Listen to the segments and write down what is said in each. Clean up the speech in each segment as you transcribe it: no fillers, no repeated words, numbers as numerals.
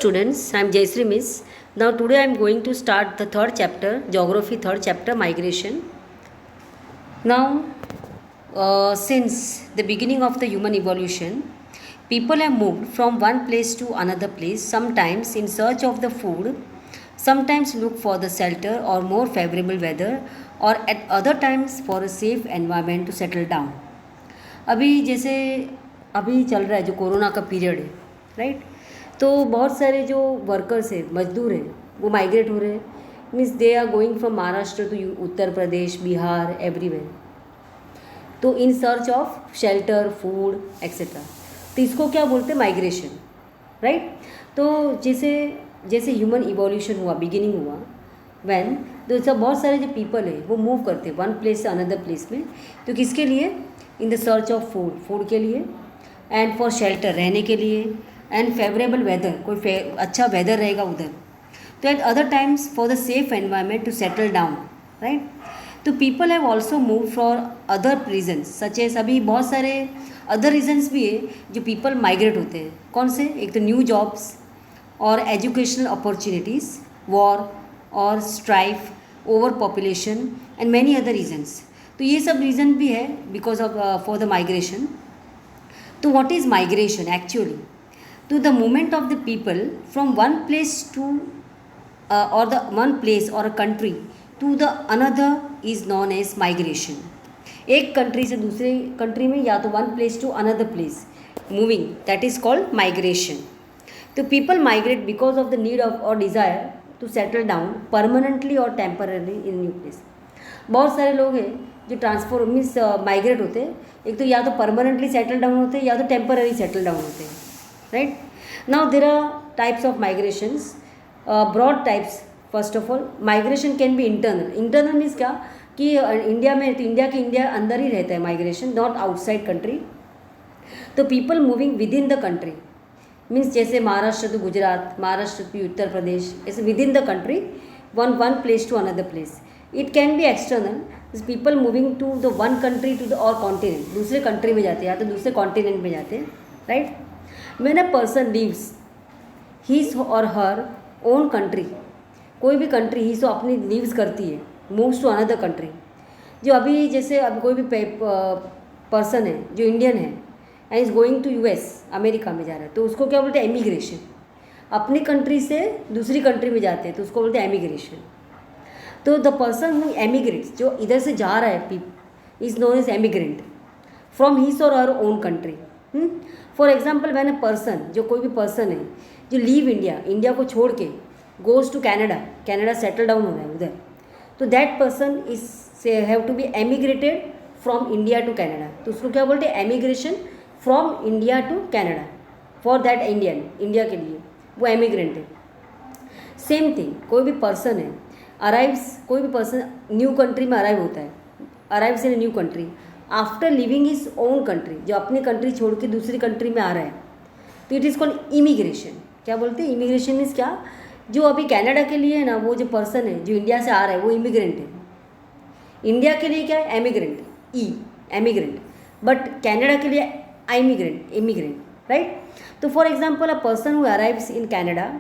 students, I am Jayashree Miss. Now today I am going to start the third chapter, Geography third chapter, Migration. Now, since the beginning of the human evolution, people have moved from one place to another place, sometimes in search of the food, sometimes look for the shelter or more favorable weather, or at other times for a safe environment to settle down. अभी जैसे अभी चल रहा है जो corona का period है, right? तो बहुत सारे जो वर्कर्स हैं, मजदूर हैं, वो माइग्रेट हो रहे हैं. Means they are going from Maharashtra to Uttar Pradesh, Bihar, everywhere, तो in search of shelter, food etcetera. तो इसको क्या बोलते हैं? Migration, right? तो जैसे जैसे ह्यूमन इवोल्यूशन हुआ, बिगिनिंग हुआ, वैन तो सब बहुत सारे जो पीपल है वो मूव करते हैं वन प्लेस से अनदर प्लेस में. तो किसके लिए? In the search of food, food के लिए, एंड फॉर शेल्टर, रहने के लिए, एंड फेवरेबल वेदर, कोई अच्छा वेदर रहेगा उधर. तो at other times for the safe environment to settle down, right? तो people have also move for other reasons such as, अभी बहुत सारे अदर रीजन्स भी है जो पीपल माइग्रेट होते हैं. कौन से? एक तो न्यू जॉब्स और एजुकेशनल अपॉर्चुनिटीज़, वॉर और strife, over population and many other reasons. तो ये सब रीज़न भी है because of for the migration. तो व्हाट इज़ माइग्रेशन एक्चुअली? तो the movement of the people from one place to और द वन प्लेस और a country to the another is known as migration. एक country से दूसरे country में, या तो one place to another place moving, that is called migration. तो people migrate because of the need of और desire to settle down permanently और temporary in new place. बहुत सारे लोग हैं जो ट्रांसफर मीन्स माइग्रेट होते हैं, एक तो या तो परमानेंटली सेटल डाउन होते हैं या तो टेम्पररी सेटल डाउन होते हैं, right? Now there are types of migrations, broad types. First of all, migration can be internal. Internal means क्या कि इंडिया में, तो इंडिया अंदर ही रहता है माइग्रेशन, नॉट आउटसाइड कंट्री. तो people moving within the country, means जैसे महाराष्ट्र टू गुजरात, महाराष्ट्र टू उत्तर प्रदेश, ऐसे within the country, one place to another place. It can be external, people moving to the one country to the और continent, दूसरे country में जाते हैं या तो दूसरे कॉन्टिनेंट में जाते हैं, right? When a person leaves his और हर ओन कंट्री, कोई भी कंट्री ही सो अपनी लीव्स करती है, मूव्स टू अनदर कंट्री. जो अभी जैसे अब कोई भी पर्सन है जो इंडियन है and is going to US, America में जा रहा है, तो उसको क्या बोलते हैं? एमिग्रेशन. अपनी कंट्री से दूसरी कंट्री में जाते हैं तो उसको बोलते हैं एमिग्रेशन. तो द पर्सन हु एमिग्रेट्स, जो इधर से जा रहा है, is known as emigrant from his और her own country. For example, when a person, जो कोई भी पर्सन है जो लीव इंडिया, इंडिया को छोड़ के goes to Canada, Canada settle down हो रहा है उधर, तो दैट पर्सन इज से have to be emigrated from India to Canada. तो उसको क्या बोलते हैं? Emigration from India to Canada. For that Indian, India के लिए वो एमिग्रेंट है. सेम थिंग, कोई भी पर्सन है अराइव्स, कोई भी पर्सन न्यू कंट्री में अराइव होता है, arrives in a new country after living his own country, जो अपनी कंट्री छोड़ के दूसरी कंट्री में आ रहा है, तो इट इज़ कॉल्ड इमिग्रेशन. क्या बोलते हैं? इमिग्रेशन मीन्स क्या? जो अभी कनाडा के लिए है ना, वो जो पर्सन है जो इंडिया से आ रहा है वो इमिग्रेंट है. इंडिया के लिए क्या है? Emigrant, emigrant. बट कनाडा के लिए इमिग्रेंट, राइट? तो for example, a person who arrives in Canada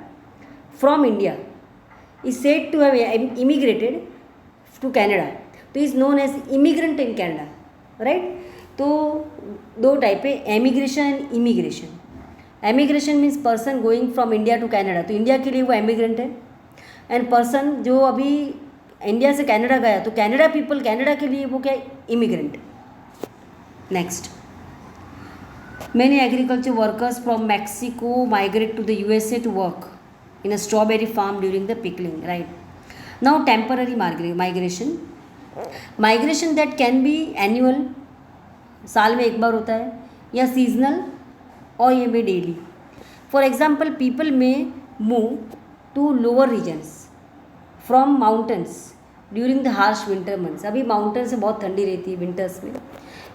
from India is said to have immigrated to Canada, तो is known as immigrant in Canada, right? तो दो टाइप है, emigration and immigration. Emigration means person going from India to Canada, तो India के लिए वो emigrant है. And person जो अभी इंडिया से कनाडा गया, तो कनाडा पीपल, कनाडा के लिए वो क्या? Immigrant. Next, many agriculture workers from Mexico migrate to the USA to work in a strawberry farm during the pickling, right? Now temporary migration that can be annual, साल में एक बार होता है, या सीजनल, और ये भी डेली. फॉर एग्जाम्पल, पीपल में move to lower regions from mountains during the harsh winter months. अभी माउंटेन से बहुत ठंडी रहती है विंटर्स में,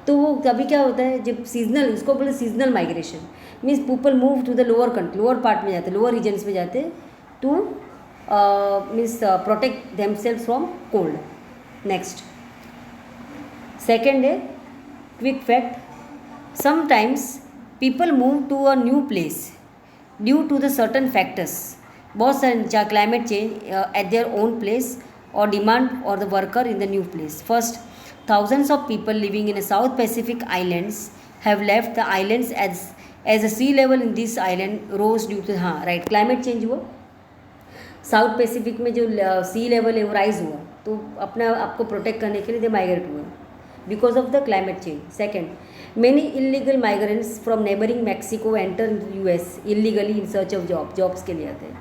तो वो कभी क्या होता है, जब सीजनल, उसको बोलते seasonal migration. Means people move to the lower part में जाते, लोअर रीजन्स में जाते, to means protect themselves from cold. Next, second है quick fact. Sometimes people move to a new place due to the certain factors, बहुत सारे, चाहे climate change at their own place और demand और the worker in the new place. First, thousands of people living in a South Pacific islands have left the islands as the sea level in this island rose due to, हाँ right, climate change हुआ, south Pacific में जो सी level है वो rise हुआ, तो अपने आपको प्रोटेक्ट करने के लिए दे माइग्रेट हुए because of the climate change. Second, many illegal migrants from neighbouring Mexico enter US illegally in search of jobs के लिए आते हैं.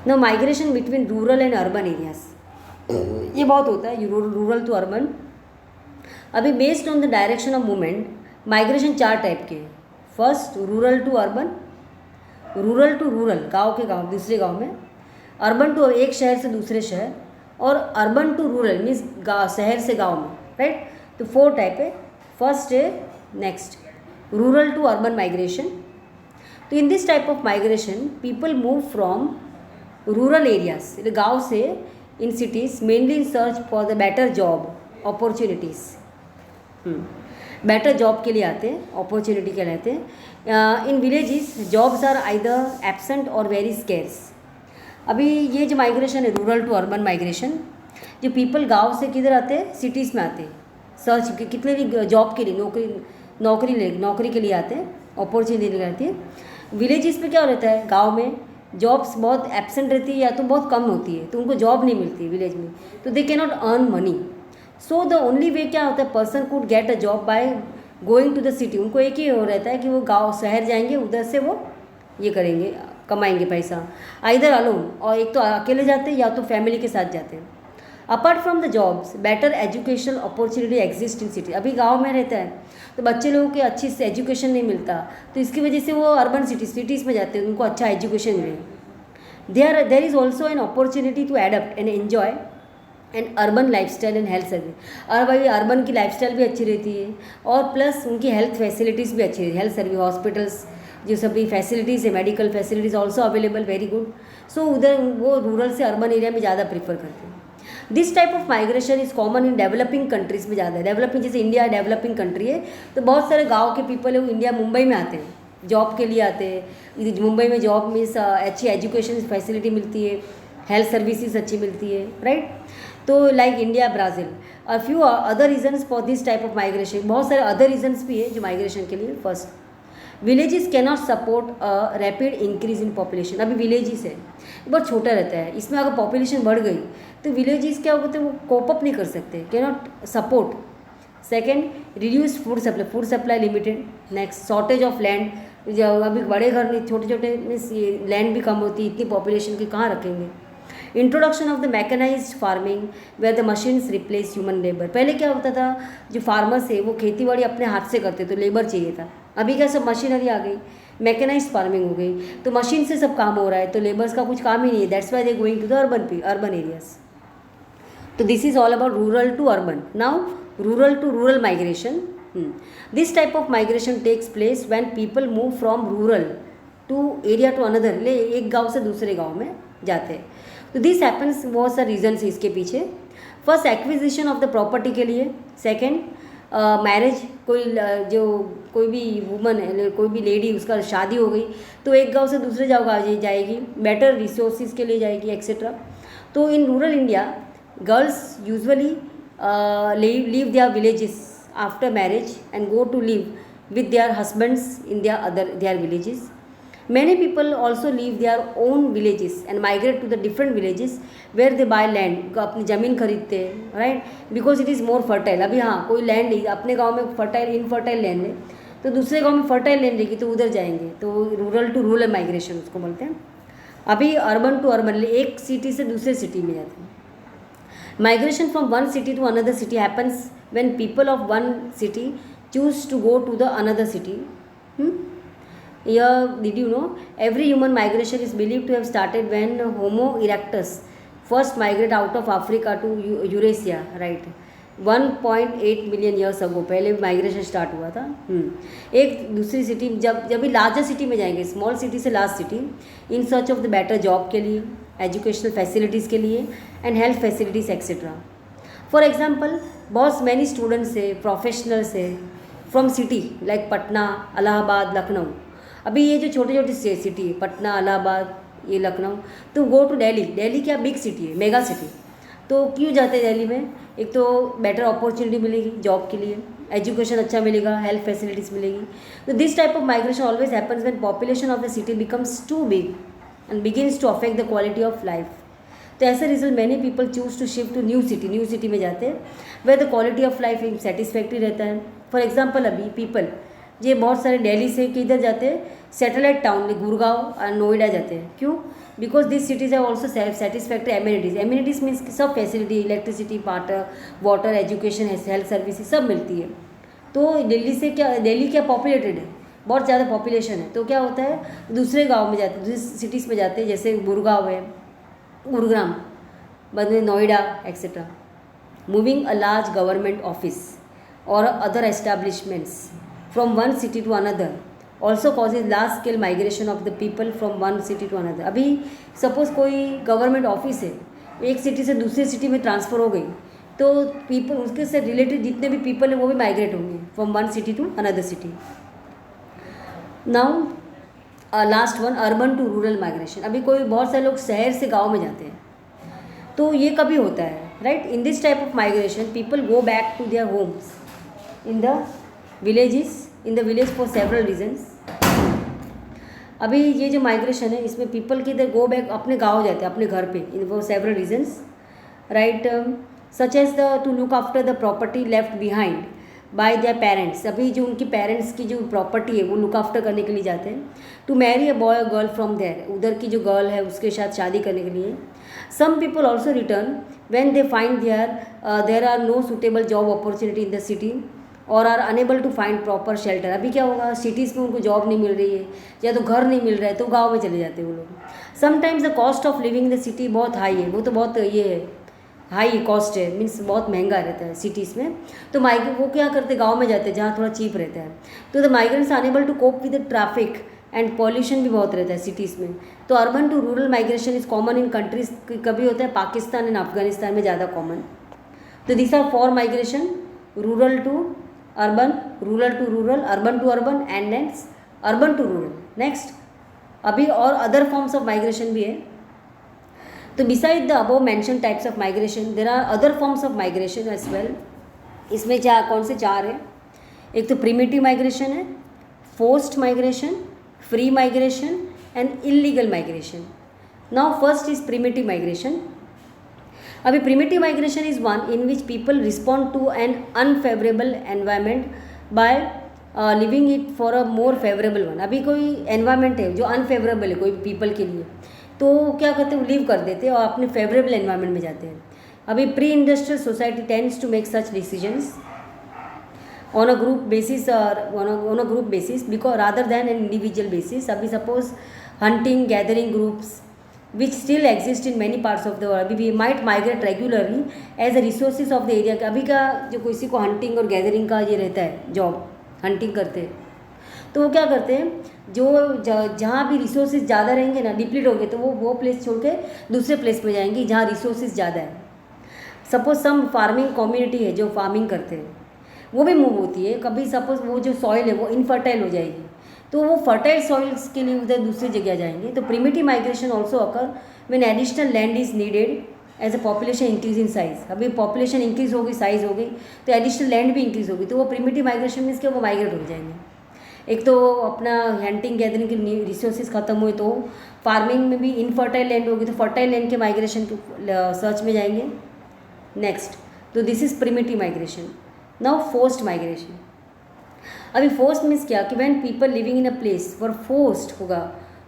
No migration between rural and urban areas, ये बहुत होता है रूरल टू अर्बन. अभी based on the direction of movement migration चार टाइप के हैं. First, rural to urban, rural to rural, गांव के गांव दूसरे गांव में, अर्बन टू एक शहर से दूसरे शहर, और अर्बन टू रूरल मीन्स शहर से गांव में, राइट. तो 4 टाइप है. फर्स्ट है next rural to urban migration. तो in this type of migration people move from rural areas, गाँव से, in cities mainly in search for the better job opportunities. Better job के लिए आते हैं, अपॉर्चुनिटी के रहते हैं. In villages jobs are either absent और वेरी स्केर्स. अभी ये जो माइग्रेशन है रूरल टू अर्बन माइग्रेशन, जो पीपल गांव से किधर आते हैं, सिटीज़ में आते हैं सर्च कितने भी जॉब के लिए, नौकरी के लिए आते हैं, अपॉर्चुनिटी रहती है. विलेजेस में क्या रहता है, गाँव में जॉब्स बहुत एब्सेंट रहती है या तो बहुत कम होती है, तो उनको जॉब नहीं मिलती विलेज में, तो they can not earn money. So the only way क्या होता है, person could get a job by going to the city. उनको एक ही हो रहता है कि वो गांव शहर जाएंगे, उधर से वो ये करेंगे, कमाएंगे पैसा, आइदर अलोन, और एक तो अकेले जाते हैं या तो फैमिली के साथ जाते हैं. Apart from the jobs better educational opportunity exist in city. अभी गाँव में रहता है तो बच्चे लोगों के अच्छी से एजुकेशन नहीं मिलता, तो इसकी वजह से वो अर्बन सिटीज़ में जाते हैं, उनको अच्छा एजुकेशन मिले. There is also an opportunity to adapt and enjoy and urban lifestyle and health service. और भाई अर्बन की लाइफस्टाइल भी अच्छी रहती है और प्लस उनकी हेल्थ फैसिलिटीज़ भी अच्छी रहती है, हेल्थ सर्विस, हॉस्पिटल्स, जो सभी फैसिलिटीज़ है, medical facilities also available, very good. So उधर वो रूरल से अर्बन एरिया में ज़्यादा प्रीफर करते हैं. This type of migration is common in developing countries में ज़्यादा है. डेवलपिंग, जैसे इंडिया डेवलपिंग कंट्री है, तो बहुत सारे गाँव के पीपल है वो इंडिया मुंबई में आते हैं, जॉब के लिए आते हैं. मुंबई में जॉब मीन्स अच्छी एजुकेशन फैसिलिटी मिलती है, हेल्थ सर्विसेज अच्छी मिलती है, राइट. तो लाइक इंडिया, ब्राज़ील, और few other reasons for this type of migration. बहुत सारे अदर रीजन्स भी है जो माइग्रेशन के लिए. First, villages can not support a rapid increase in population. अभी विलेजेस है बहुत छोटा रहता है, इसमें अगर पॉपुलेशन बढ़ गई तो विलेजेस क्या होते हैं, वो कोप अप नहीं कर सकते, can not support. Second, reduce food supply limited. Next, shortage of land. अभी बड़े घर नहीं, छोटे छोटे में लैंड भी कम होती है, इतनी पॉपुलेशन की कहाँ रखेंगे. Introduction of the mechanised farming where the machines replace human labour. पहले क्या होता था, जो फार्मर्स है वो खेती बाड़ी अपने हाथ से करते, तो लेबर चाहिए था. अभी क्या सब मशीनरी आ गई, मैकेनाइज्ड फार्मिंग हो गई, तो मशीन से सब काम हो रहा है, तो लेबर्स का कुछ काम ही नहीं है. That's why they going to the urban areas. तो this is all about rural to urban. Now rural to rural migration. This type of migration takes place when people move from rural to area to another. ले एक गाँव से दूसरे गाँव में जाते हैं. तो दिस हैपन्स, बहुत सारे रीजन्स है इसके पीछे. First, acquisition of the property के लिए. सेकेंड, मैरिज, कोई भी वुमन है, कोई भी लेडी, उसका शादी हो गई तो एक गांव से दूसरे गाँव जाएगी, बेटर रिसोर्सेज के लिए जाएगी, एक्सेट्रा. तो in rural India girls usually leave their villages after marriage and go to live with their husbands in their villages. Many people also leave their own villages and migrate to the different villages where they buy land. अपनी ज़मीन खरीदते हैं, right, because it is more fertile. अभी हाँ, कोई land अपने गांव में फर्टाइल, इनफर्टाइल लैंड है, तो दूसरे गांव में फर्टाइल लैंड रहेगी तो उधर जाएंगे. तो रूरल टू रूरल माइग्रेशन उसको बोलते हैं. अभी अर्बन टू अर्बन, एक सिटी से दूसरे सिटी में जाते हैं. Migration from one city to another city happens when people of one city choose to go to the another city. Here, did you know, every human migration is believed to have started when Homo erectus first migrated out of Africa to Eurasia, right? 1.8 million years ago पहले migration start हुआ था. एक दूसरी city, जब भी larger city में जाएंगे, small city से large city, in search of the better job के लिए, एजुकेशनल फैसिलिटीज़ के लिए and health facilities etcetera. For example, बहुत मैनी स्टूडेंट्स है, प्रोफेशनल्स है from city like Patna, Allahabad, Lucknow. अभी ये जो छोटे छोटे सिटी है, पटना, इलाहाबाद, ये लखनऊ, तो गो टू दिल्ली। दिल्ली क्या बिग सिटी है, मेगा सिटी। तो क्यों जाते हैं दिल्ली में? एक तो बेटर अपॉर्चुनिटी मिलेगी जॉब के लिए, एजुकेशन अच्छा मिलेगा, हेल्थ फैसिलिटीज़ मिलेगी। तो this type of migration always happens when population of the city becomes too big and begins to affect the quality of life. तो ऐसे result many people choose to shift to new city में जाते हैं वे the quality of life satisfactory रहता है। For example अभी people ये बहुत सारे दिल्ली से किधर जाते हैं, सेटेलाइट टाउन गुड़गांव और नोएडा जाते हैं। क्यों? Because this cities have also satisfactory amenities. Amenities means सब facility, electricity, water, education, health services सब मिलती है। तो दिल्ली क्या पॉपुलेटेड है, बहुत ज़्यादा पॉपुलेशन है। तो क्या होता है, दूसरे गाँव में जाते, दूसरी सिटीज़ में जाते हैं, जैसे गुड़गांव है, गुरुग्राम, बाद में Noida etcetera. Moving a large government office और other establishments from one city to another also causes large scale migration of the people from one city to another. अभी सपोज कोई गवर्नमेंट ऑफिस है, एक सिटी से दूसरी सिटी में transfer हो गई, तो पीपल उसके से रिलेटेड जितने भी पीपल हैं वो भी माइग्रेट होंगे from one city to another city. Now last one, urban to rural migration. अभी कोई बहुत सारे लोग शहर से गांव में जाते हैं, तो ये कभी होता है, right? In this type of migration people go back to their homes in the village for several reasons. अभी ये जो माइग्रेशन है इसमें पीपल की इधर गो बैक, अपने गाँव जाते हैं, अपने घर पे, in for several reasons, right? Such as the to look after the property left behind by their parents. अभी जो उनकी पेरेंट्स की जो प्रॉपर्टी है वो लुक आफ्टर करने के लिए जाते हैं। टू मैरी अ बॉय और गर्ल फ्रॉम देयर, उधर की जो गर्ल है उसके साथ शादी करने के लिए। Some people also return when they find there are no suitable job opportunity in the city और are unable to find proper shelter. अभी क्या होगा, सिटीज़ में उनको जॉब नहीं मिल रही है या तो घर नहीं मिल रहा है, तो गाँव में चले जाते हैं वो लोग। Sometimes the cost of living in the city बहुत हाई है, वो तो बहुत ये है, हाई कॉस्ट है, मीन्स बहुत महंगा रहता है सिटीज़ में। तो वो क्या करते, गांव में जाते हैं जहाँ थोड़ा चीप रहता है। तो the migrants unable to cope with the traffic and pollution भी बहुत रहता है सिटीज़ में। तो urban to rural migration is common in countries, कभी होता है पाकिस्तान एंड अफगानिस्तान में ज़्यादा कॉमन। तो this are four migration, rural to urban, rural to rural, urban to urban and next urban to rural. Next अभी और अदर फॉर्म्स ऑफ माइग्रेशन भी है। तो beside the above mention types of migration there are other forms of migration as well. इसमें कौन से चार है? एक तो प्रिमिटिव माइग्रेशन है, forced migration, free migration and illegal migration. Now first is primitive migration. अभी primitive migration is one in which people respond to an unfavourable environment by living it for a more favourable one. अभी कोई environment है जो unfavourable है कोई people के लिए, तो क्या करते हैं, वो लीव कर देते हैं और अपने फेवरेबल एनवायरनमेंट में जाते हैं। अभी pre industrial society tends to make such decisions on a group basis on a group basis because rather than an individual basis. अभी suppose hunting gathering groups which still exist in many parts of the world, अभी भी might migrate regularly as a resources of the area. अभी का जो किसी को hunting और gathering का ये रहता है जॉब, हंटिंग करते हैं, तो वो क्या करते हैं, जो जहाँ भी रिसोर्सेज ज़्यादा रहेंगे ना, डिप्लीट हो गए, तो वो प्लेस छोड़ के दूसरे प्लेस में जाएंगे जहाँ रिसोर्सेज ज़्यादा है। सपोज सम फार्मिंग कम्युनिटी है जो फार्मिंग करते हैं, वो भी मूव होती है। कभी सपोज वो जो सॉइल है वो इनफर्टाइल हो जाएगी, तो वो फर्टाइल सॉइल्स के लिए उधर दूसरी जगह जाएंगे। तो primitive migration also occur when additional land is needed as a population increase in size. अभी पॉपुलेशन इंक्रीज हो गई, साइज हो गई, तो एडिशनल लैंड भी इंक्रीज होगी, तो वो प्रिमिटिव माइग्रेशन मीन्स के वो माइग्रेट हो जाएंगे। एक तो अपना हंटिंग गैदरिंग के रिसोर्सेज खत्म हुए, तो फार्मिंग में भी इनफर्टाइल लैंड होगी, तो फर्टाइल लैंड के माइग्रेशन के सर्च में जाएंगे। नेक्स्ट, तो this is primitive migration. Now forced migration. अभी फोर्स्ड मीन्स क्या कि when people living in a place were forced होगा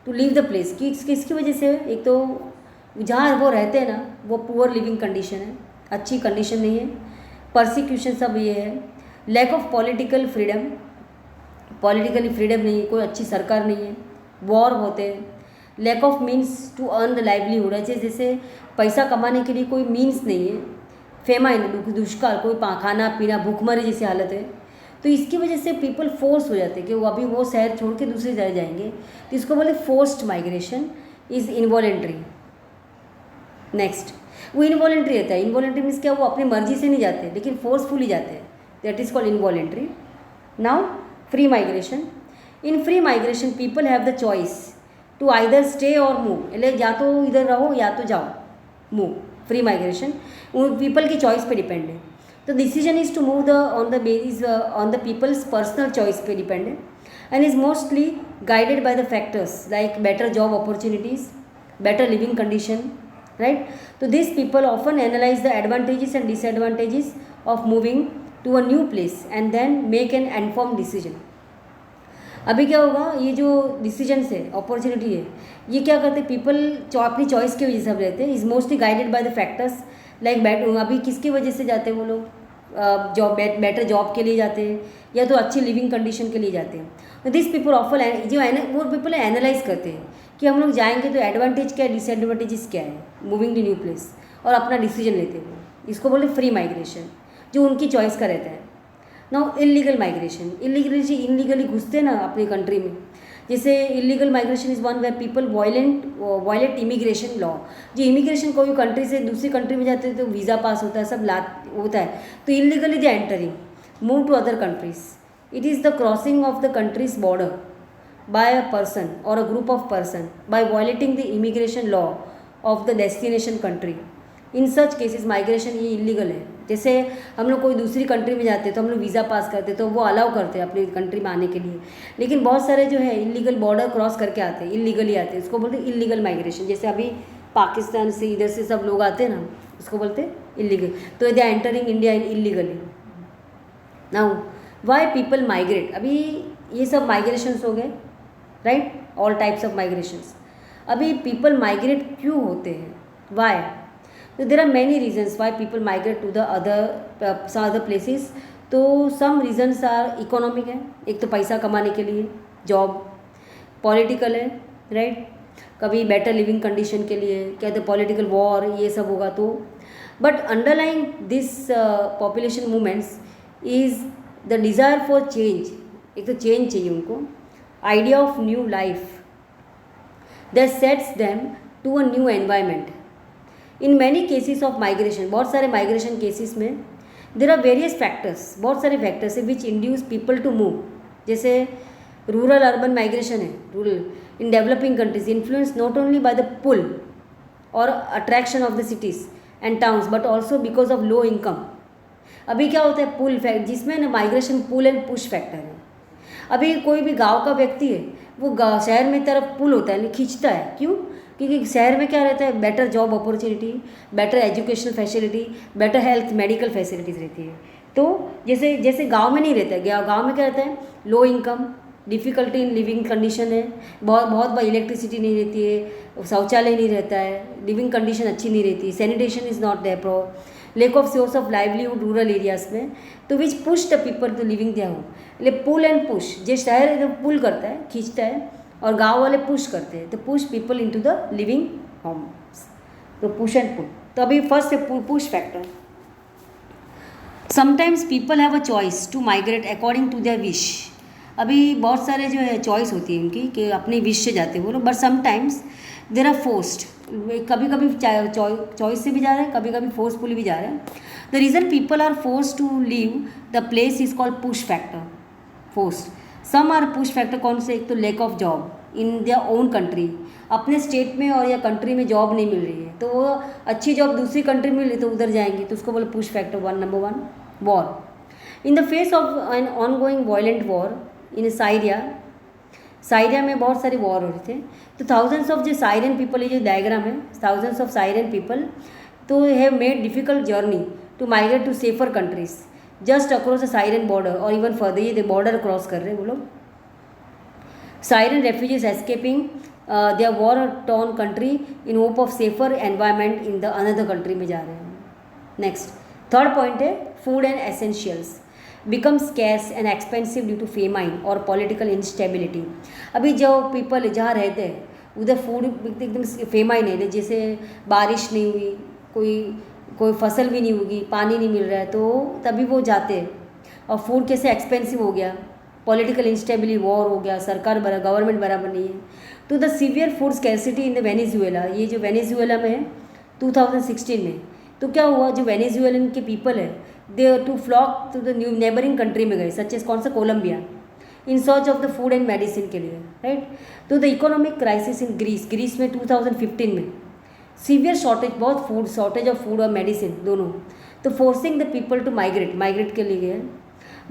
टू लीव द प्लेस। किसकी वजह से? एक तो जहाँ वो रहते हैं ना वो पुअर लिविंग कंडीशन है, अच्छी कंडीशन नहीं है, परसिक्यूशन सब ये है, lack of political freedom, politically freedom नहीं है, कोई अच्छी सरकार नहीं है, वॉर होते हैं, lack of means to earn the livelihood है, जैसे पैसा कमाने के लिए कोई मीन्स नहीं है, फेमाइन दुष्काल, कोई खाना पीना भूखमरी जैसी हालत है। तो इसकी वजह से पीपल फोर्स हो जाते हैं कि वो अभी वो शहर छोड़ के दूसरी जगह जाएंगे, तो इसको बोले forced migration is involuntary. Next, वो इनवॉलेंट्री रहता है। इनवॉलेंट्री मीन्स क्या, वो अपनी मर्जी से नहीं जाते लेकिन फोर्सफुली जाते हैं, that is called involuntary. Now free migration. In free migration people have the choice to either stay और मूव, એટલે या तो इधर रहो या तो जाओ, मूव। फ्री माइग्रेशन पीपल की चॉइस पे डिपेंड है। तो decision is to move the on the basis on the people's personal choice पे डिपेंड है and is mostly guided by the factors like better job opportunities, better living condition, right. तो this people often analyse the advantages and disadvantages of moving to a new place and then make an inform decision. अभी क्या होगा, ये जो decisions है, opportunity है, ये क्या करते हैं पीपल अपनी चॉइस की वजह से अब रहते हैं, is mostly guided by the factors like अभी किसकी वजह से जाते हैं वो लोग, जॉब बेटर जॉब के लिए जाते हैं या तो अच्छी लिविंग कंडीशन के लिए जाते हैं। दिस पीपल ऑफर जो वो पीपल एनालाइज करते हैं कि हम लोग जाएंगे तो एडवांटेज क्या है, डिसएडवांटेजेस क्या है मूविंग टू न्यू प्लेस, और अपना डिसीजन लेते हैं। इसको बोलते फ्री माइग्रेशन, जो उनकी चॉइस का रहता है। नाउ इलीगल माइग्रेशन, इलीगली घुसते हैं ना अपनी कंट्री में, जैसे illegal migration is one way people violate immigration law. जो इमिग्रेशन कोई कंट्री से दूसरी कंट्री में जाते हैं तो वीज़ा पास होता है, सब होता है, तो illegally they entering move to other countries. It is the crossing of the countries border by a person और a group of person by violating the immigration law of the destination country. In such cases migration ये illegal है। जैसे हम लोग कोई दूसरी country में जाते हैं तो हम लोग वीज़ा पास करते हैं तो वो अलाउ करते हैं अपनी कंट्री में आने के लिए, लेकिन बहुत सारे जो है इलीगल बॉर्डर क्रॉस करके आते हैं, इलीगली आते हैं, उसको बोलते हैं इलीगल माइग्रेशन। जैसे अभी पाकिस्तान से इधर से सब लोग आते हैं ना, उसको बोलते हैं इलीगल, तो they are entering India illegally. Now why people migrate, अभी ये सब माइग्रेशंस हो गए, right, all types of migrations. अभी पीपल माइग्रेट क्यों होते हैं, वाई? तो there are many reasons why people migrate to the other places. तो सम रीजन्स आर इकोनॉमिक है, एक तो पैसा कमाने के लिए, जॉब, पॉलिटिकल है, राइट, कभी बेटर लिविंग कंडीशन के लिए, क्या तो पॉलिटिकल वॉर ये सब होगा तो। But underlying this population movements is the desire for change, एक तो चेंज चाहिए उनको, idea of new life that sets them to a new environment. In many cases of migration, बहुत सारे माइग्रेशन केसेस में देर आर वेरियस फैक्टर्स, बहुत सारे factors है which induce people to move. जैसे रूरल अर्बन माइग्रेशन है, rural in developing countries influence not only by the pull और attraction of the cities and towns but also because of low income. अभी क्या होता है pull fact, जिसमें ना migration pull and push factor है। अभी कोई भी गांव का व्यक्ति है वो शहर में तरफ पुल होता है, खींचता है, क्यों? क्योंकि शहर में क्या रहता है, better job opportunity, better educational facility, better health medical facilities रहती है। तो जैसे जैसे गांव में नहीं रहता है, गांव में क्या रहता है, low income, difficulty in living condition है, बहुत बार इलेक्ट्रिसिटी नहीं रहती है, शौचालय नहीं रहता है, लिविंग कंडीशन अच्छी नहीं रहती, sanitation is not there, lack of source of livelihood rural areas में, तो which push the people to living their home. એટલે पुल एंड पुश, जो शहर है तो पुल करता है, खींचता है, और गांव वाले पुश करते हैं, तो push people into the living homes, तो पुश एंड पुल। तो अभी फर्स्ट है push factor. Sometimes people have a choice to migrate according to their wish. अभी बहुत सारे जो है चॉइस होती है उनकी कि अपनी विश से जाते हैं वो लोग, but sometimes there are forced, कभी कभी चॉइस से भी जा रहे हैं, कभी कभी फोर्सफुली भी जा रहे हैं। The reason people are force to leave the place is called push factor, forced. Some are push factor कौन से, एक तो lack of job in their own country, अपने स्टेट में और या कंट्री में जॉब नहीं मिल रही है, तो वो अच्छी जॉब दूसरी कंट्री में मिल रही तो उधर जाएंगे, तो उसको बोले push factor one, number one. War, in the face of an ongoing violent war in Syria में बहुत सारे वॉर हो रहे थे, तो थाउजेंड्स ऑफ जो साइरियन पीपल, ये जो डायग्राम है, थाउजेंड्स ऑफ साइरियन पीपल तो have made difficult journey to migrate to safer countries just across the Syrian border और इवन फर्दर, ये बॉर्डर क्रॉस कर रहे हैं वो लोग। Syrian refugees escaping their war torn country in hope of safer environment in the another country में जा रहे हैं। नेक्स्ट थर्ड पॉइंट है food and essentials become scarce and expensive due to famine और पॉलिटिकल इंस्टेबिलिटी। अभी जो people जहाँ रहते हैं उधर फूड एकदम फेमाइन है, जैसे बारिश नहीं हुई, कोई फसल भी नहीं होगी, पानी नहीं मिल रहा है, तो तभी वो जाते हैं। और फूड कैसे एक्सपेंसिव हो गया, पॉलिटिकल इंस्टेबिलिटी, वॉर हो गया, सरकार गवर्नमेंट बराबर नहीं है, तो the severe food scarcity in the Venezuela, ये जो वेनेजुएला में है 2016 में, तो क्या हुआ, जो वेनेजुएलन के पीपल है they to flock to the new neighbouring country में गए, सच एज कौन सा, Colombia. In search of the food and medicine के लिए, राइट। तो the economic crisis in Greece में 2015 में सीवियर शॉर्टेज, बहुत फूड शॉर्टेज ऑफ फूड और मेडिसिन दोनों, तो forcing the people to migrate के लिए गए।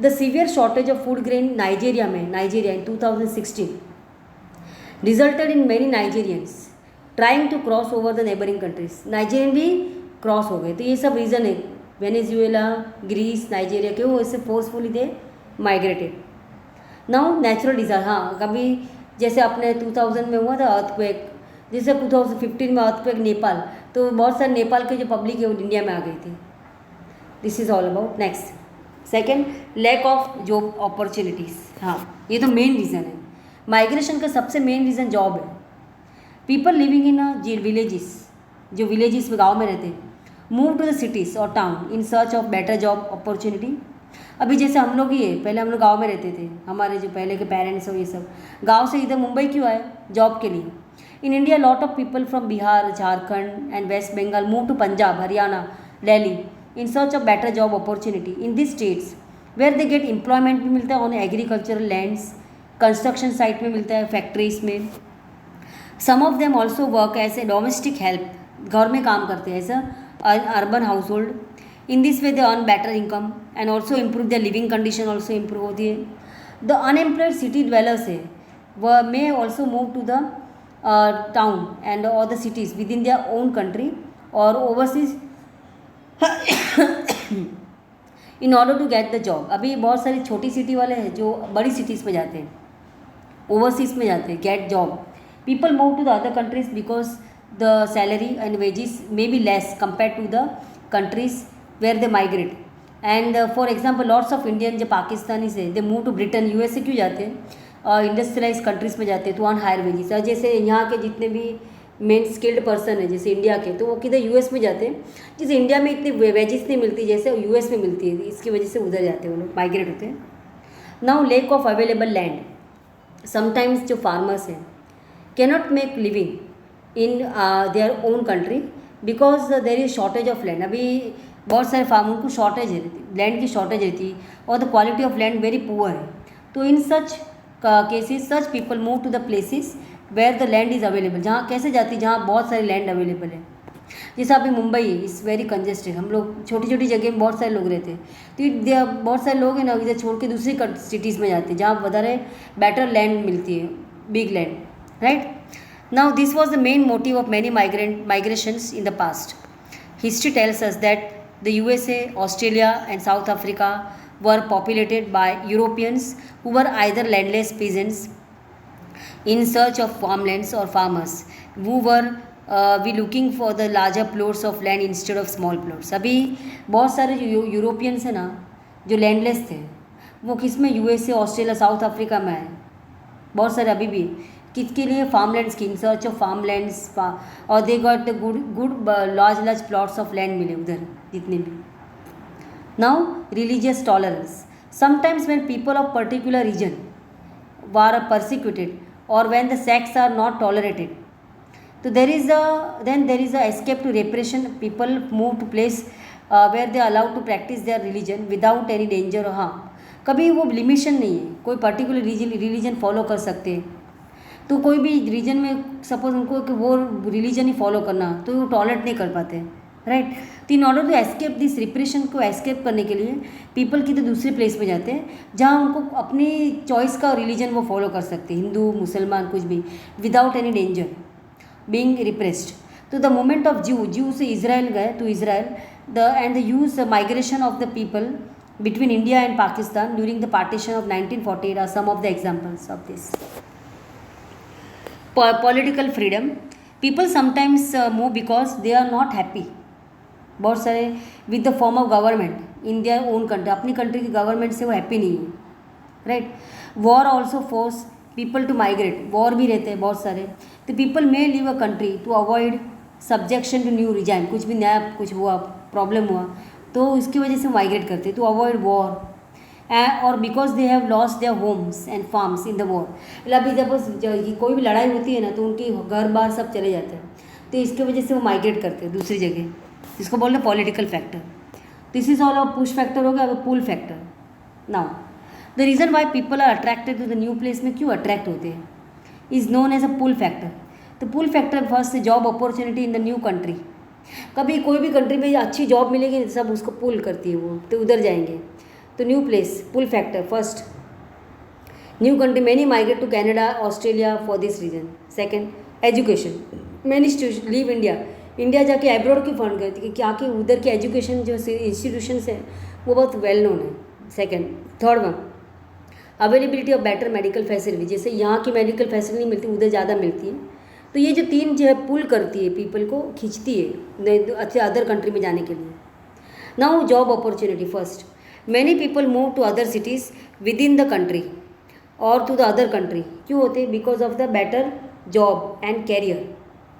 The severe shortage of food grain Nigeria in 2016 resulted in many Nigerians trying to cross over the neighbouring countries. Nigerian भी cross हो गए। तो ये सब रीज़न है, वेनेजुएला, ग्रीस, नाइजीरिया, क्यों इससे forcefully they migrated. Now natural disaster, हाँ कभी जैसे अपने 2000 में हुआ था अर्थक्वेक, जैसे 2015 में अर्थक्वेक नेपाल, तो बहुत सारे नेपाल के जो पब्लिक है वो इंडिया में आ गई थी। This is all about. Next second, lack of job opportunities. हाँ ये तो मेन रीज़न है, माइग्रेशन का सबसे मेन रीज़न जॉब है। पीपल लिविंग इन विलेजेस, जो विलेजेस में गाँव में रहते हैं, मूव टू द सिटीज़ और town in search of better job opportunity. अभी जैसे हम लोग ही है, पहले हम लोग गाँव में रहते थे, हमारे जो पहले के पेरेंट्स हो ये सब गाँव से इधर मुंबई क्यों आए, जॉब के लिए। In India lot of people from Bihar, Jharkhand and West Bengal move to Punjab, Haryana, Delhi in search of better job opportunity in this states where they get employment भी मिलता है on agricultural lands, construction site में मिलता है, फैक्ट्रीज में। Some of them also work as a domestic help, घर में काम करते हैं as urban household. In this way they earn better income and also improve their living condition also improve होती है। द अनएम्प्लॉयड सिटी ड्वेलर्स है वह may also move to the town and और the cities within their own country और overseas in order to get the job. अभी बहुत सारी छोटी सिटी वाले हैं जो बड़ी सिटीज़ में जाते हैं, ओवरसीज में जाते हैं, get job. People move to the other countries because the salary and wages may be less compare to the countries where they migrate. And for example lots of Indian जो पाकिस्तानी से they move to Britain, USA क्यों जाते हैं, industrialise countries में जाते हैं to earn higher wages. जैसे यहाँ के जितने भी मेन स्किल्ड पर्सन है जैसे इंडिया के, तो वो किधर यूएस में जाते हैं, जैसे इंडिया में इतनी वेजेस नहीं मिलती जैसे यूएस में मिलती है, इसकी वजह से उधर जाते हैं वो लोग, माइग्रेट होते हैं। Now lack of available land, sometimes जो फार्मर्स हैं cannot make living in their own country because there is shortage of land. अभी बहुत सारे फार्मर को शॉर्टेज है, लैंड की शॉर्टेज रहती है और the quality of land very poor है। तो in such cases such people move to the places where the land is available. जहाँ कैसे जाती, जहाँ बहुत सारी लैंड अवेलेबल है। जैसे अभी मुंबई है, इज़ वेरी कंजेस्टेड, हम लोग छोटी छोटी जगह में बहुत सारे लोग रहते हैं, तो बहुत सारे लोग हैं ना इधर छोड़ के दूसरी सिटीज़ में जाते हैं जहाँ વધારે बेटर लैंड मिलती है, big land, right. Now this was the main motive of many migrations in the past. History tells us that the USA, Australia and South Africa were populated by Europeans who were either landless peasants in search of farmlands or farmers who were we looking for the larger plots of land instead of small plots। अभी बहुत सारे जो Europeans हैं ना जो landless थे वो किस में, USA, ऑस्ट्रेलिया, साउथ अफ्रीका में आए बहुत सारे अभी भी, किसके लिए, फार्मलैंड्स की, इन सर्च ऑफ फार्मलैंड्स, और they got the good large plots of land मिले उधर जितने भी। Now religious tolerance, sometimes when people of particular region were persecuted और when the sects are not tolerated, तो there is a escape to repression. People move to place where they allowed to practise their religion without any danger और harm. कभी वो लिमिशन नहीं है, कोई particular religion follow कर सकते हैं, तो कोई भी रीजन में सपोज उनको कि वो रिलीजन ही फॉलो करना, तो वो टॉलरेट नहीं कर पाते, राइट। तो in order to escape this repression को एस्केप करने के लिए पीपल की तो दूसरे प्लेस में जाते हैं जहाँ उनको अपनी चॉइस का रिलीजन वो फॉलो कर सकते हैं, हिंदू, मुसलमान, कुछ भी, without any danger being repressed. तो द मूवमेंट ऑफ जू से इसराइल गए to Israel and the use migration of the people between India and Pakistan during the partition of 1948 are some of the examples of this. Political freedom, people sometimes move because they are not happy, बहुत सारे with the form of government in their own country, अपनी country की government से वो happy नहीं है, right. War also force people to migrate, war भी रहते हैं बहुत सारे, तो people may leave a country to avoid subjection to new regime, कुछ भी नया कुछ हुआ, प्रॉब्लम हुआ, तो इसकी वजह से माइग्रेट करते टू अवॉइड वॉर और because they have lost their homes and farms in the war. मतलब अभी जब कोई भी लड़ाई होती है ना तो उनके घर बार सब चले जाते हैं, तो इसकी वजह से वो माइग्रेट करते हैं दूसरी जगह, जिसको बोलते हैं political factor. This is all of push factor हो गया। अब pull factor, now the reason why people are attracted to the new place में क्यों अट्रैक्ट होते हैं is known as a pull factor. तो pull factor first job opportunity in the new country. कभी कोई भी कंट्री में अच्छी जॉब मिलेगी सब उसको पुल करती है वो, तो उधर जाएंगे. तो new place pull factor first. New country many migrate to Canada Australia for this reason. Second education many leave India. India जाके एब्रॉड क्यों फंड करती है कि आके उधर के एजुकेशन जो इंस्टीट्यूशंस हैं वो बहुत वेल नोन है. Second. Third one availability of better medical facility. जैसे यहाँ की मेडिकल फैसिलिटी नहीं मिलती उधर ज़्यादा मिलती है. तो ये जो तीन जो है पुल करती है पीपल को खींचती है अच्छे अदर कंट्री में जाने के लिए. Now job opportunity first many people move to other cities within the country और टू द अदर कंट्री. क्यों होते हैं because of the better job and career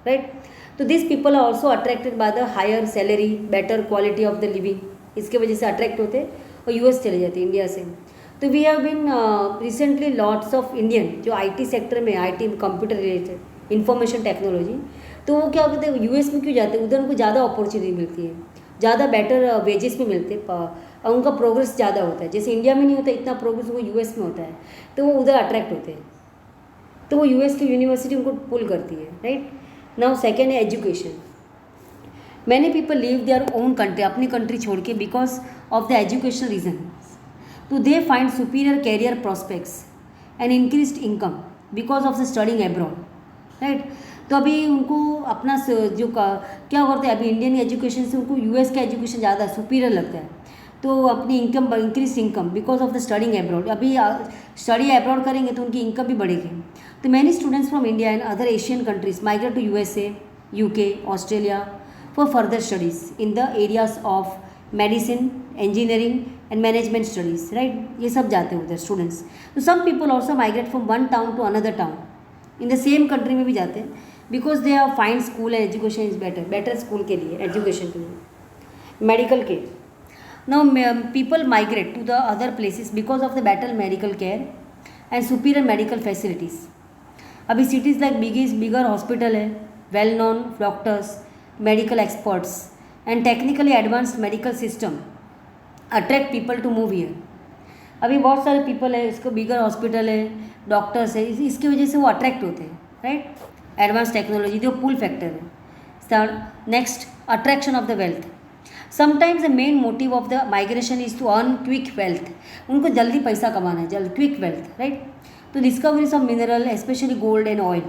right. तो this people are also attracted by the higher salary better quality of the living. इसके वजह से attract होते और यूएस चले जाते इंडिया से. तो we have been recently lots of Indian जो आईटी सेक्टर में IT computer related information technology. तो वो क्या कहते हैं यूएस में क्यों जाते हैं उधर उनको ज़्यादा अपॉर्चुनिटी मिलती है ज़्यादा बेटर वेजेस में मिलते हैं और उनका प्रोग्रेस ज़्यादा होता है. जैसे इंडिया में नहीं होता इतना प्रोग्रेस वो यूएस में होता है तो वो उधर अट्रैक्ट होते हैं. तो वो यूएस की यूनिवर्सिटी उनको पुल करती है राइट. नाउ सेकेंड है education. Many people leave their own country अपनी कंट्री छोड़ के because of the educational reason. तो they find superior career prospects and increased income because of the studying abroad right. तो अभी उनको अपना जो क्या करते हैं अभी इंडियन एजुकेशन से उनको यूएस का एजुकेशन ज़्यादा सुपीरियर लगता है. तो अपनी income increase income because of the studying abroad. अभी स्टडी एब्रॉड करेंगे तो उनकी इनकम भी बढ़ेगी. तो many students from India and other Asian countries migrate to USA UK Australia for further studies in the areas of medicine engineering and management studies right. ये सब जाते हैं उधर स्टूडेंट्स. तो some people also migrate from one town to another town in the same country में भी जाते हैं because they are fine school and education is better school के लिए एजुकेशन के लिए मेडिकल के. Now people migrate to the other places because of the better medical care and superior medical facilities. अभी cities like bigger hospital है well known doctors medical experts and technically advanced medical system attract people to move here. अभी बहुत सारे people है इसको bigger hospital है doctors है इसकी वजह से वो attract होते हैं right. advanced technology जो pull factor है. Next attraction of the wealth. Sometimes the main motive of the migration is to earn quick wealth. उनको जल्दी पैसा कमाना है जल्द क्विक वेल्थ राइट. तो discoveries of mineral specially gold and oil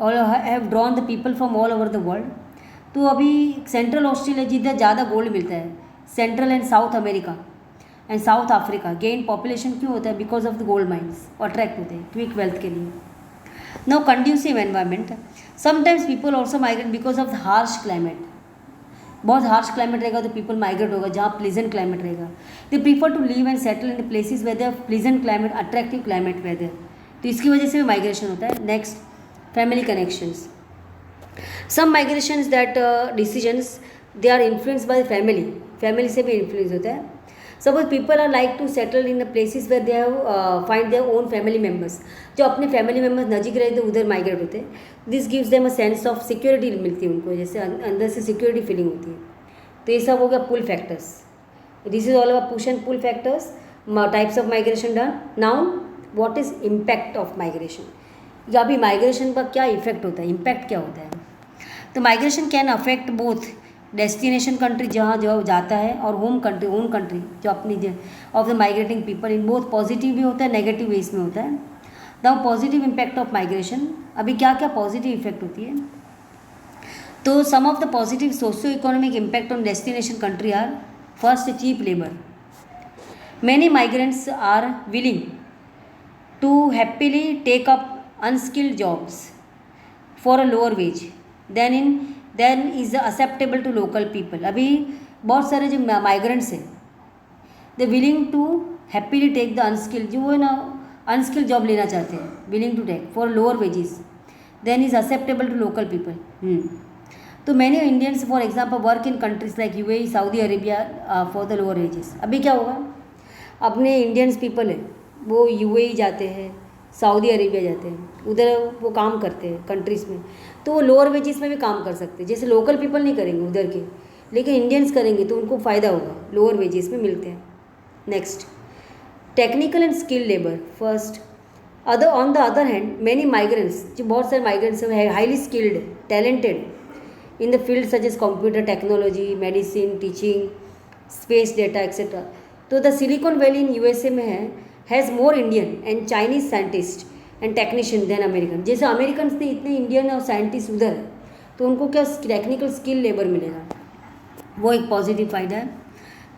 और have drawn the people from all over the world. तो अभी सेंट्रल ऑस्ट्रेलिया जिधर ज़्यादा गोल्ड मिलता है central and south America and south Africa gain population क्यों होता है because of the gold mines attract होते हैं क्विक वेल्थ के लिए. Now conducive environment. Sometimes people also migrate because of the harsh climate. बहुत हार्श क्लाइमेट रहेगा तो पीपल माइग्रेट होगा जहाँ प्लीजेंट क्लाइमेट रहेगा. They prefer to live and settle in the places where there pleasant climate attractive climate weather. तो इसकी वजह से भी माइग्रेशन होता है. Next family connections. Some migrations that decisions they are influenced by family. Family से भी इन्फ्लुएंस होता है. Suppose people are like to settle in the places where they have find their own family members. जो अपने family members नजीक रहे तो उधर माइग्रेट होते हैं. This gives them a sense of security मिलती है उनको जैसे अंदर से सिक्योरिटी फीलिंग होती है. तो ये सब हो गया pull factors. This is all about push and pull factors types of migration done. Now what is impact of migration. या अभी माइग्रेशन पर क्या इफेक्ट होता है इम्पैक्ट क्या होता है. तो migration can affect both destination country जहाँ जो जाता है और होम कंट्री ओन कंट्री जो अपनी of the migrating people. In both positive भी होता है नेगेटिव वेज में होता है. The positive impact of migration. अभी क्या क्या पॉजिटिव इफेक्ट होती है. तो some of the positive socio economic impact on destination country are first cheap labour. Many migrants are willing to happily take up unskilled jobs for a lower wage than is acceptable to local people. अभी बहुत सारे जो migrants हैं they willing to happily take the unskilled जो है ना unskilled job लेना चाहते हैं willing to take for lower wages than is acceptable to local people. तो many Indians for example work in countries like UAE Saudi Arabia for the lower wages. अभी क्या होगा अपने इंडियंस पीपल है वो यूएई जाते हैं सऊदी अरेबिया जाते हैं उधर वो काम करते हैं कंट्रीज़ में. तो वो लोअर वेजेस में भी काम कर सकते हैं जैसे लोकल पीपल नहीं करेंगे उधर के लेकिन इंडियंस करेंगे तो उनको फ़ायदा होगा लोअर वेजेस में मिलते हैं. Next technical and skill labour first. Other on the other hand many migrants, जो बहुत सारे माइग्रेंट्स हैं highly skilled talented in the field such as computer technology, medicine, teaching, space data etcetera. तो the Silicon Valley in USA में has more Indian and Chinese scientist and technician than American. जैसे American ने इतने Indian और scientist उधर है, तो उनको क्या टेक्निकल स्किल लेबर मिलेगा, वो एक पॉजिटिव फ़ायदा है।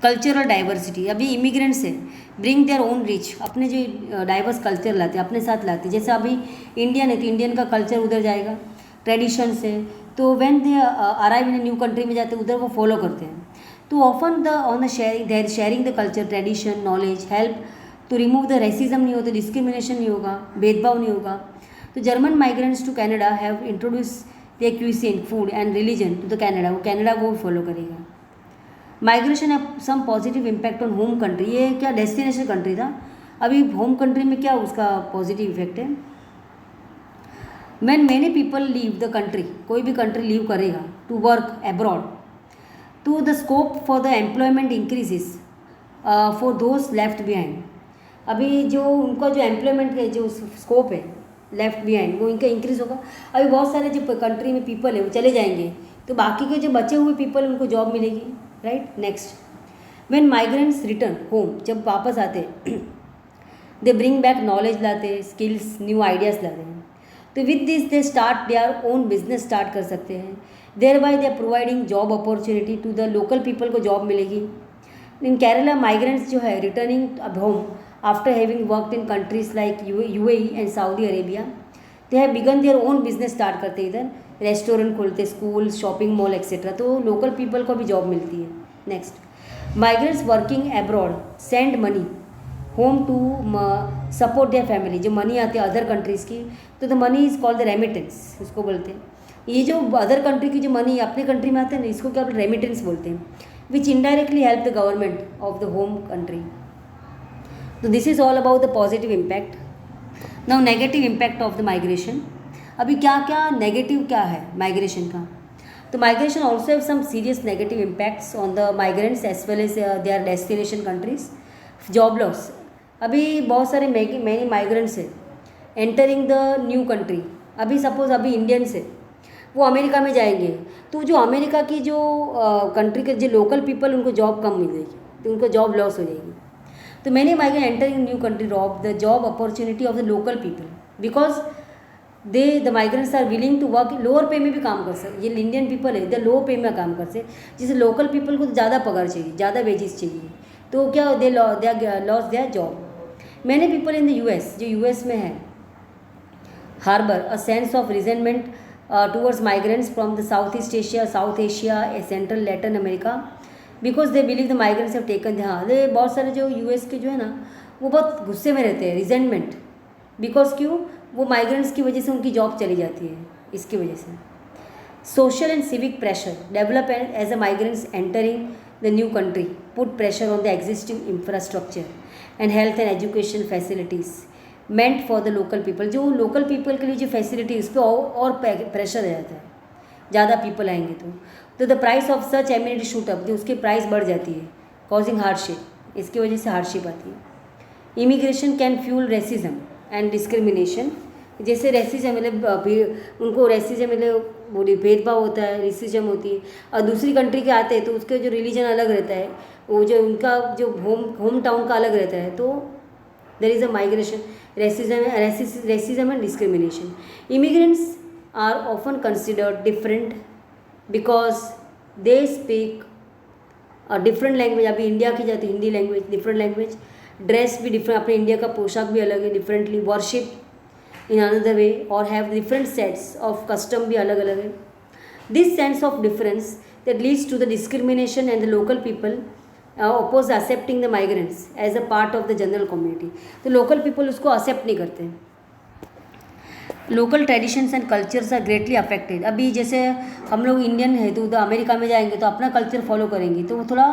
कल्चरल डाइवर्सिटी, अभी इमिग्रेंट्स है ब्रिंग देयर ओन रिच, अपने जो डाइवर्स कल्चर लाते हैं अपने साथ लाते हैं। जैसे अभी इंडियन है तो इंडियन का कल्चर उधर जाएगा, ट्रेडिशंस है, तो when they arrive in new country में जाते हैं उधर वो फॉलो करते हैं। तो often the on the sharing their sharing the culture, tradition, knowledge help to remove the racism, नहीं होता, डिस्क्रिमिनेशन नहीं होगा, भेदभाव नहीं होगा। तो German migrants to Canada have introduce the cuisine, food and religion to the Canada, वो Canada वो फॉलो करेगा। माइग्रेशन है some positive impact on home country, ये क्या डेस्टिनेशन कंट्री था, अभी होम कंट्री में क्या उसका पॉजिटिव इफेक्ट है। When many people leave the country, कोई भी कंट्री लीव करेगा टू वर्क एब्रॉड, तो the scope for the employment increases for those left behind. अभी जो उनका जो एम्प्लॉयमेंट का जो स्कोप है लेफ्ट बिहाइंड वो इनका इंक्रीज होगा। अभी बहुत सारे जो कंट्री में पीपल है वो चले जाएंगे, तो बाकी के जो बचे हुए पीपल उनको जॉब मिलेगी, right. Next, when migrants return home, जब वापस आते दे ब्रिंग बैक नॉलेज लाते, स्किल्स, न्यू आइडियाज़ लाते हैं। तो with this they start their own business start कर सकते हैं। Thereby they are providing job opportunity to the local people को जॉब मिलेगी। इन केरला माइग्रेंट्स जो है रिटर्निंग अब home after having worked in countries like UAE and Saudi Arabia, they have begin there own business start करते इधर, restaurant खोलते, school, shopping mall etcetera, तो local people को भी जॉब मिलती है। Next, migrants working abroad send money home to support their family, जो money आते हैं अदर कंट्रीज़ की, तो the money is called the remittance, उसको बोलते हैं। ये जो अदर कंट्री की जो मनी अपने कंट्री में आते हैं ना, इसको क्या रेमिटेंस बोलते हैं, which indirectly help the government of the home country. तो this is all about the positive impact. Now negative impact of the migration. अभी क्या क्या नेगेटिव क्या है माइग्रेशन का, तो migration also have some serious negative impacts on the migrants as well as their destination countries. Job loss, अभी बहुत सारे मैनी माइग्रेंट्स है एंटरिंग द न्यू कंट्री। अभी सपोज अभी इंडियंस है वो अमेरिका में जाएंगे, तो जो अमेरिका की जो कंट्री के जो लोकल पीपल उनको जॉब कम मिलेगी, तो उनको जॉब लॉस हो जाएगी। तो many migrant entering new country rob the job opportunity of the local people because the migrants are willing to work lower pay में भी काम कर सकते। ये इंडियन पीपल है इधर लो पे में काम कर सकते, जिसे लोकल पीपल को ज़्यादा पगार चाहिए, ज़्यादा वेजेस चाहिए, तो क्या they loss their job. Many people in the US, जो यूएस में है, harbour a sense of resentment towards migrants from the south east Asia, south Asia, central Latin America, because they believe the migrants have taken. हाँ, दे बहुत सारे जो US के जो है ना वो बहुत गुस्से में रहते हैं, रिजेंटमेंट, बिकॉज क्यों, वो माइग्रेंट्स की वजह से उनकी जॉब चली जाती है, इसकी वजह से। Social and civic pressure develop as a migrants entering the new country put pressure on the existing infrastructure and health and education facilities meant for the local people. जो लोकल पीपल के लिए जो फैसिलिटी उस पर और pressure आ जाता है, ज़्यादा पीपल आएंगे तो the price of such amenity shoot up, जो उसकी प्राइस बढ़ जाती है, कॉजिंग हार्डशिप, इसकी वजह से हार्डशिप आती है। Immigration can fuel racism and discrimination, जैसे रेसिज्म मतलब उनको रेसिज्म मतलब वो भेदभाव होता है, रेसिज्म होती है, और दूसरी कंट्री के आते हैं तो उसके जो रिलीजन अलग रहता है, वो जो उनका जो होम टाउन का अलग रहता है, तो there is a migration, racism and discrimination. Immigrants are often considered different because they speak different language. अभी इंडिया की जाती है Hindi language, different language, dress भी डिफरेंट, अपने इंडिया का पोशाक भी अलग है differently, worship in another way और have different sets of custom भी अलग अलग है। This sense of difference that leads to the discrimination and the local people oppose accepting the migrants as a part of the general community. तो local people उसको accept नहीं करते। Local traditions and cultures are greatly affected. अभी जैसे हम लोग Indian है तो उधर अमेरिका में जाएंगे तो अपना कल्चर फॉलो करेंगे, तो वो थोड़ा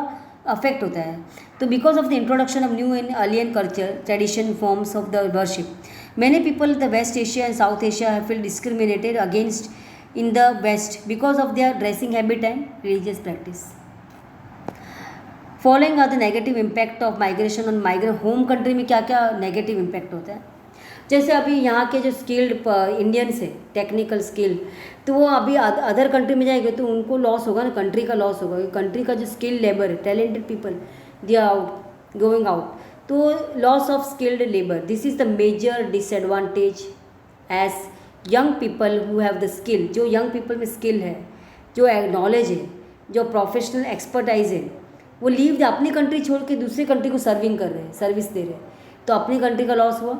अफेक्ट होता है। तो because of the introduction of new and alien culture, tradition, forms of the worship, many people the West Asia and South Asia have feel discriminated against in the west because of their dressing habit and religious practice. Following are the negative impact of migration on migrate. Home country में क्या क्या negative impact होता है, जैसे अभी यहाँ के जो स्किल्ड इंडियंस है टेक्निकल स्किल, तो वो अभी अदर कंट्री में जाएंगे तो उनको लॉस होगा ना, कंट्री का लॉस होगा। कंट्री का जो स्किल लेबर है, talented people, they are out going out, तो loss of skilled labour, this is the major disadvantage as young people who have the skill. जो यंग पीपल में स्किल है, जो नॉलेज है, जो प्रोफेशनल एक्सपर्टाइज है, वो लीव दे अपनी कंट्री छोड़ के दूसरी कंट्री को सर्विंग कर रहे हैं, सर्विस दे रहे हैं, तो अपनी कंट्री का लॉस हुआ।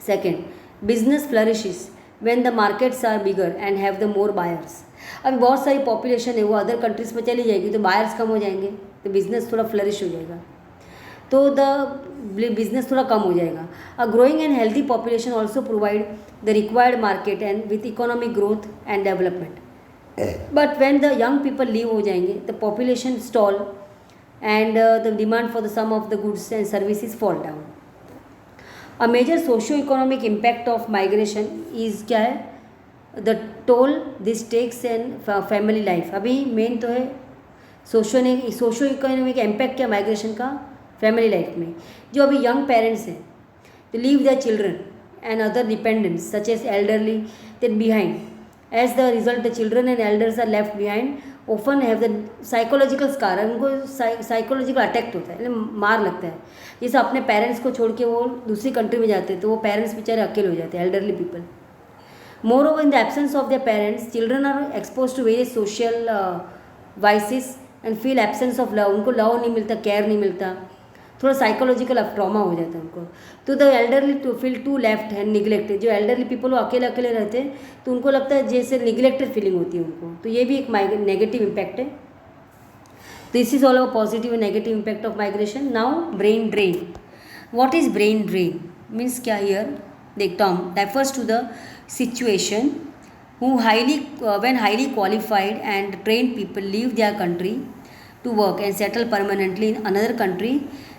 Second, business flourishes when the markets are bigger and have the more buyers. अभी बहुत सारी पॉपुलेशन है वो अदर कंट्रीज में चली जाएगी तो बायर्स कम हो जाएंगे, तो बिजनेस थोड़ा फ्लरिश हो जाएगा, तो द बिजनेस थोड़ा कम हो जाएगा। A growing and healthy population also provide the required market and with economic growth and development. But when the young people leave हो जाएंगे, the population stall and the demand for the some of the goods and services fall down. A major socio economic impact of migration is क्या है, the toll this takes and family life. अभी main तो है socio economic impact क्या migration का family life में। जो अभी यंग पेरेंट्स हैं तो leave their children and other dependents such as elderly then behind, as the result the children and elders are left behind often have the psychological scar. उनको psychological attacked होता है, मार लगता है। जैसे अपने पेरेंट्स को छोड़ के वो दूसरी कंट्री में जाते हैं तो वो पेरेंट्स बेचारे अकेले हो जाते हैं, elderly people. Moreover in the absence of their parents children are expose to various social vices and feel absence of love. उनको लव नहीं मिलता, केयर नहीं मिलता, थोड़ा साइकोलॉजिकल ट्रॉमा हो जाता है उनको। तो the elderly to feel to left and neglected. जो एल्डरली पीपल वो अकेले अकेले रहते हैं तो उनको लगता है जैसे निगलेक्टेड फीलिंग होती है उनको, तो ये भी एक नेगेटिव इम्पैक्ट है। This is all a positive and negative impact of migration. Now brain drain. What is brain drain means क्या here, the term refers to the situation who when highly qualified and trained people leave their country to work and settle permanently in another country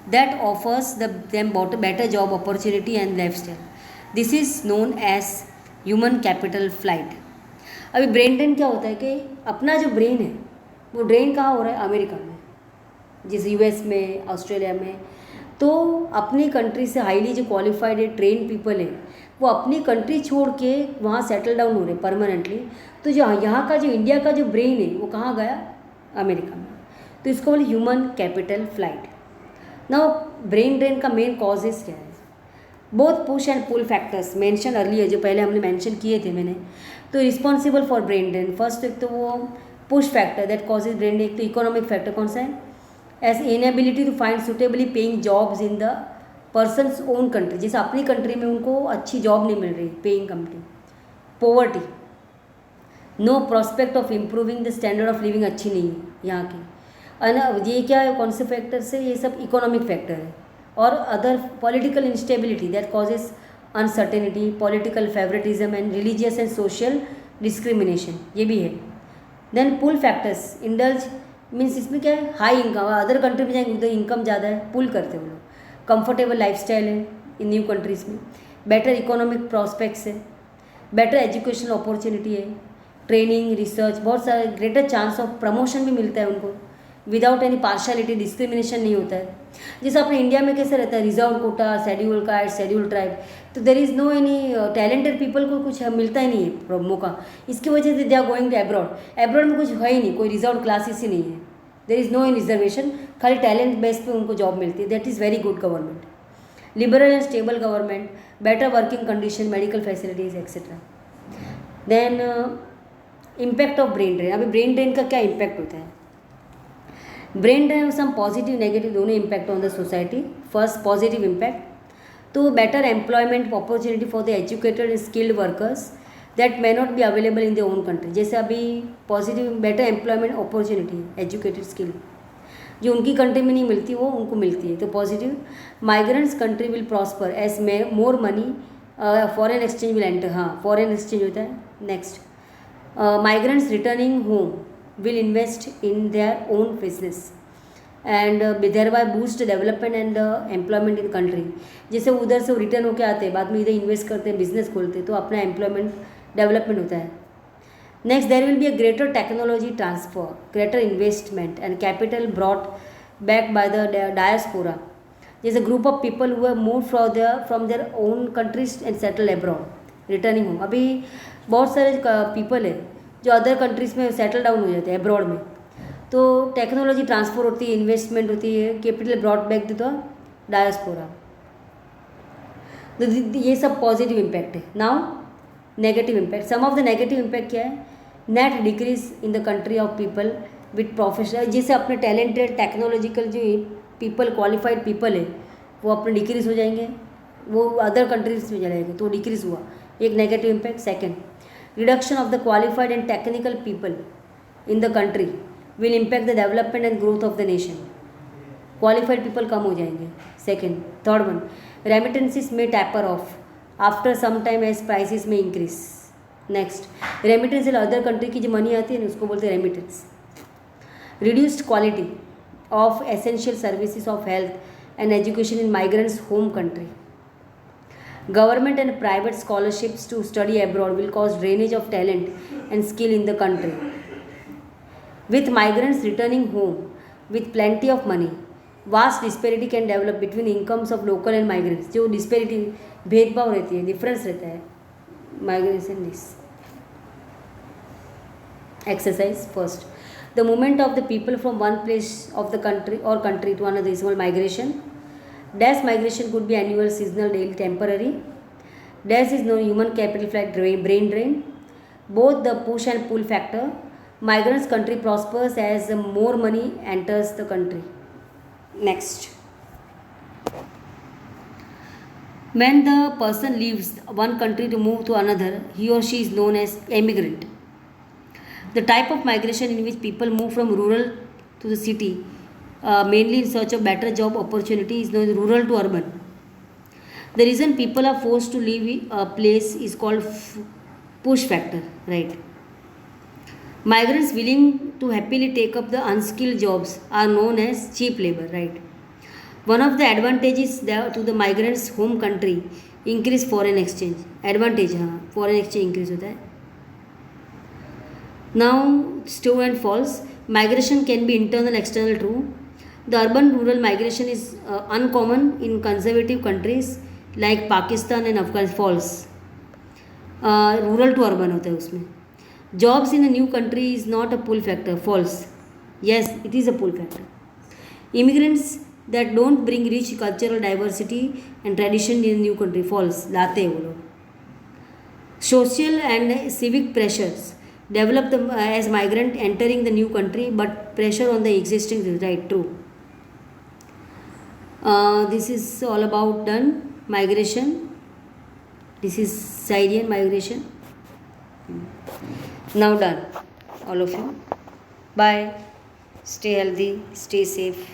that offers them better job opportunity and lifestyle. This is known as human capital flight. अभी brain drain क्या होता है कि अपना जो brain है वो drain कहाँ हो रहा है, अमेरिका में, जैसे यूएस में, ऑस्ट्रेलिया में। तो अपनी कंट्री से हाईली जो क्वालिफाइड है, ट्रेन पीपल है, वो अपनी कंट्री छोड़ के वहाँ सेटल डाउन हो रहे परमानेंटली। तो जो यहाँ का जो इंडिया का जो ब्रेन है वो कहाँ गया, अमेरिका में। तो इसको बोले human capital flight. Now brain drain का मेन कॉजेज क्या है, both push and pull factors mention earlier, जो पहले हमने मेंशन किए थे मैंने। तो responsible for brain drain, first एक तो वो push factor that causes brain drain. एक तो इकोनॉमिक फैक्टर कौन सा है, as inability to find suitably paying jobs in the person's own country. जैसे अपनी कंट्री में उनको अच्छी जॉब नहीं मिल रही, paying company. Poverty, no prospect of improving the standard of living अच्छी नहीं है यहाँ की। ये क्या है, कौन से फैक्टर से, ये सब इकोनॉमिक फैक्टर है। और other political instability that causes uncertainty, political favouritism and religious and social discrimination, ये भी है। Then pull factors, indulge means इसमें क्या है, हाई इनकम, अदर कंट्री में जाएंगे तो इनकम ज़्यादा है, पुल करते हैं वो लोग। कंफर्टेबल लाइफस्टाइल है इन न्यू कंट्रीज़ में, बेटर इकोनॉमिक प्रॉस्पेक्ट्स है, बेटर एजुकेशनल अपॉर्चुनिटी है, ट्रेनिंग, रिसर्च, बहुत सारे ग्रेटर चांस ऑफ प्रमोशन भी मिलता है उनको, विदाउट एनी पार्शियलिटी, डिस्क्रिमिनेशन नहीं होता है। जैसे अपने इंडिया में कैसे रहता है, reserve quota, schedule caste, schedule tribe, तो there is no any talented people को कुछ मिलता ही नहीं है मौका। इसकी वजह से they are going to abroad. Abroad में कुछ है ही नहीं, कोई रिजर्व क्लासेस ही नहीं है, there is no any reservation, खाली टैलेंट बेस पे उनको जॉब मिलती है। That is very good government. Liberal and stable government, better working condition, medical facilities etcetera. Then impact of brain drain. अभी ब्रेन ड्रेन का क्या इम्पैक्ट होता है, brain drain some positive negative दोनों impact on the society. First positive impact, तो better employment opportunity for the educated and skilled workers that may not be available in the own country. जैसे अभी positive better employment opportunity, educated skill जो उनकी country में नहीं मिलती वो उनको मिलती है, तो positive. Migrants country will prosper as more money, foreign exchange will enter, हाँ फॉरेन एक्सचेंज होता है। Next, migrants returning home will invest in their own business and thereby boost development and employment in country। जैसे उधर से return होकर आते हैं, बाद में इधर इन्वेस्ट करते हैं, बिजनेस खोलते हैं, तो अपना एम्प्लॉयमेंट डेवलपमेंट होता है। Next, there will be a greater technology transfer, greater investment and capital brought backed by the diaspora. There is a group of people who have moved from their own countries and settled abroad, returning home. अभी बहुत सारे people है जो other countries में settle down हो जाते हैं abroad में, तो टेक्नोलॉजी ट्रांसफर होती है, इन्वेस्टमेंट होती है, capital brought back to the diaspora. तो ये सब पॉजिटिव इम्पैक्ट है। Now negative impact, some of the negative impact क्या है? Net decrease in the country of people with professional, जैसे अपने टैलेंटेड टेक्नोलॉजिकल जो पीपल क्वालिफाइड पीपल है वो अपने डिक्रीज हो जाएंगे, वो अदर कंट्रीज में चले जाएंगे, तो डिक्रीज हुआ, एक negative impact. Second, reduction of the qualified and technical people in the country will impact the development and growth of the nation. Qualified people कम हो जाएंगे। सेकेंड, थर्ड वन, रेमिटेंसेस में taper off after some time as prices में increase. Next, remittance other country की जो money आती है ना उसको बोलते हैं remittance. Reduced quality of essential services of health and education in migrants' home country. Government and private scholarships to study abroad will cause drainage of talent and skill in the country. With migrants returning home with plenty of money, vast disparity can develop between incomes of local and migrants. जो disparity भेदभाव रहती है, difference रहता है migration this. Exercise first. The movement of the people from one place of the country or country to another is called migration. Dash migration could be annual, seasonal, daily, temporary. Dash is no human capital flight brain drain. Both the push and pull factor. Migrants' country prospers as more money enters the country. Next. When the person leaves one country to move to another, he or she is known as emigrant. The type of migration in which people move from rural to the city, mainly in search of better job opportunity, is known as rural to urban. The reason people are forced to leave a place is called push factor, right? Migrants willing to happily take up the unskilled jobs are known as cheap labor, right? One of the advantages to the migrants' home country increase foreign exchange. Advantage, हाँ, foreign exchange increase होता है. Now, true and false. Migration can be internal, external, true. The urban-rural migration is uncommon in conservative countries like Pakistan and Afghanistan. False. Rural to urban होता है उसमें. Jobs in a new country is not a pull factor. False. Yes, it is a pull factor. Immigrants that don't bring rich cultural diversity and tradition in a new country. False. लाते हैं वो लोग. Social and civic pressures develop as migrant entering the new country, but pressure on the existing, right? True. This is all about done migration. This is Syrian migration. Now done, all of you. Bye. Stay healthy, stay safe.